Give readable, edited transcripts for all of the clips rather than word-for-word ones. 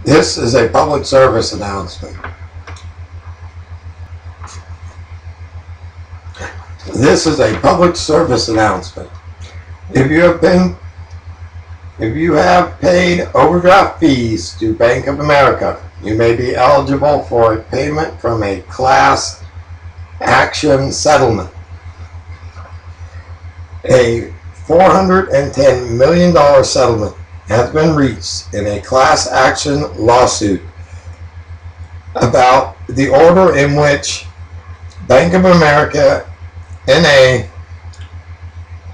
This is a public service announcement. This is a public service announcement. If you have paid overdraft fees to Bank of America, you may be eligible for a payment from a class action settlement. A $410 million settlement has been reached in a class action lawsuit about the order in which Bank of America, N.A.,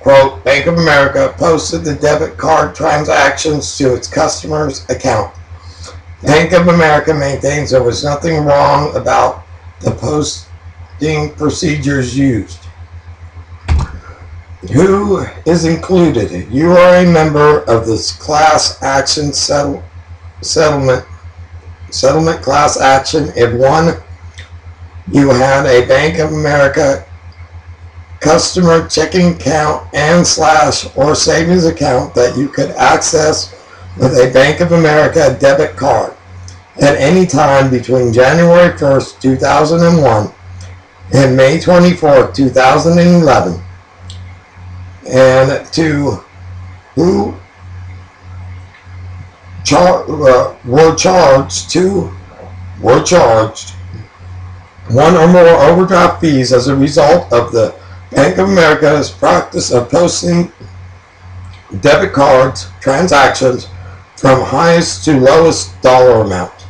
quote, Bank of America posted the debit card transactions to its customers' account. Bank of America maintains there was nothing wrong about the posting procedures used. Who is included? You are a member of this class action settlement class action. If one, you had a Bank of America customer checking account and / or savings account that you could access with a Bank of America debit card at any time between January 1st, 2001 and May 24th, 2011. And to who were charged one or more overdraft fees as a result of the Bank of America's practice of posting debit cards transactions from highest to lowest dollar amount.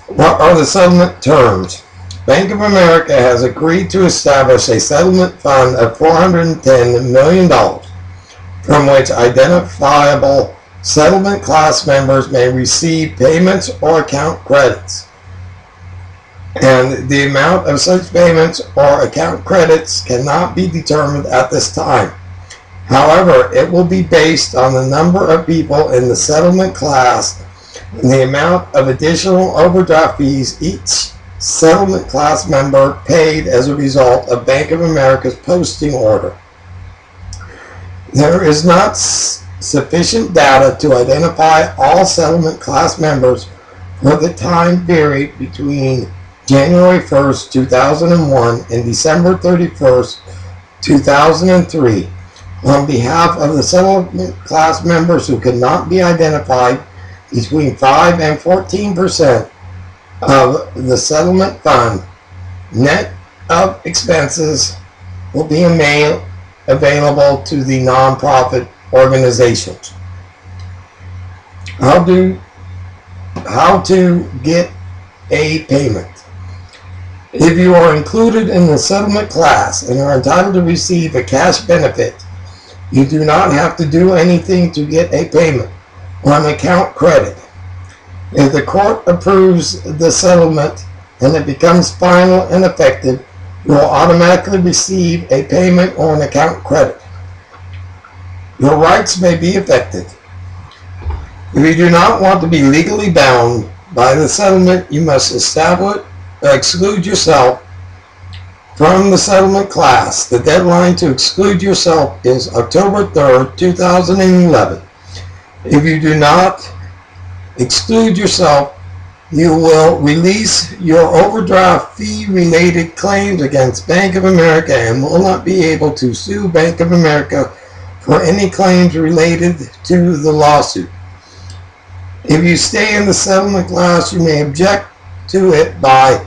What are the settlement terms? Bank of America has agreed to establish a settlement fund of $410 million from which identifiable settlement class members may receive payments or account credits. And the amount of such payments or account credits cannot be determined at this time. However, it will be based on the number of people in the settlement class and the amount of additional overdraft fees each settlement class member paid as a result of Bank of America's posting order. There is not sufficient data to identify all settlement class members for the time period between January 1st, 2001 and December 31st, 2003. On behalf of the settlement class members who could not be identified, between 5 and 14% of the settlement fund, net of expenses, will be available to the nonprofit organizations. How to get a payment. If you are included in the settlement class and are entitled to receive a cash benefit, you do not have to do anything to get a payment or an account credit. If the court approves the settlement and it becomes final and effective, you will automatically receive a payment or an account credit. Your rights may be affected. If you do not want to be legally bound by the settlement, you must exclude yourself from the settlement class. The deadline to exclude yourself is October 3rd, 2011. If you do not exclude yourself, you will release your overdraft fee-related claims against Bank of America and will not be able to sue Bank of America for any claims related to the lawsuit. If you stay in the settlement class, you may object to it by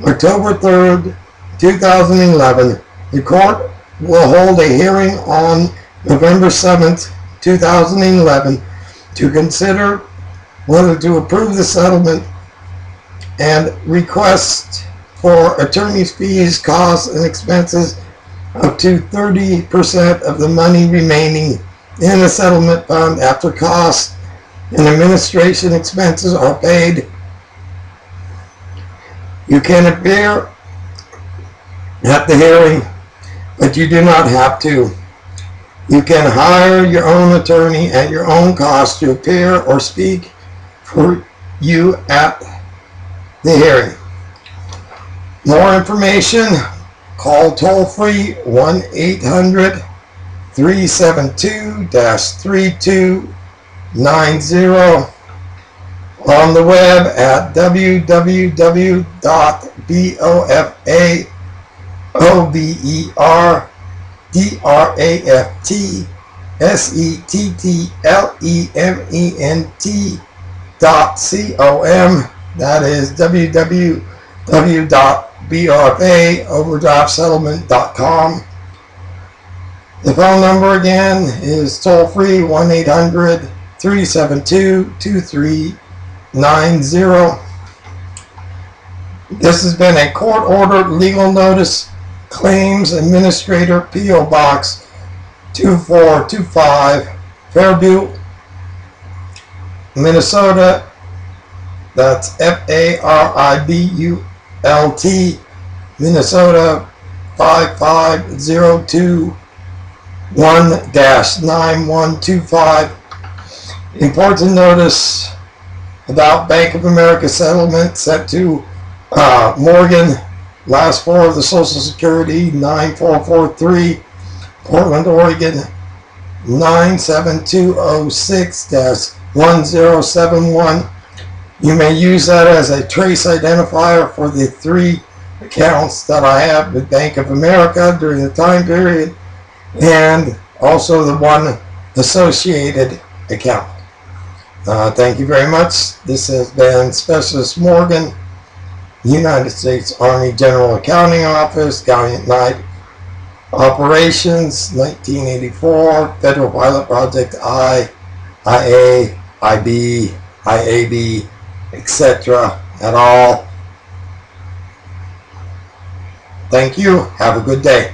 October 3rd, 2011. The court will hold a hearing on November 7th, 2011 to consider whether to approve the settlement and request for attorney's fees, costs, and expenses up to 30% of the money remaining in the settlement fund after costs and administration expenses are paid. You can appear at the hearing, but you do not have to. You can hire your own attorney at your own cost to appear or speak for you at the hearing. More information, call toll-free 1-800-372-3290 on the web at www.BOFAOverdraftsettlement.com. That is www.BOFAOverdraftsettlement.com. The phone number again is toll free 1-800-372-2390. This has been a court-ordered legal notice, Claims Administrator, P.O. Box 2425, Fairbutte, Minnesota. That's F-A-R-I-B-U-L-T, Minnesota 55021-9125. Important notice about Bank of America settlement sent to Morgan. Last four of the Social Security 9443, Portland, Oregon 97206-1071. You may use that as a trace identifier for the 3 accounts that I have with Bank of America during the time period, and also the 1 associated account. Thank you very much. This has been Specialist Morgan, United States Army General Accounting Office, Gallant Knight Operations, 1984, Federal Pilot Project I, IA, IB, IAB, etc. at all. Thank you. Have a good day.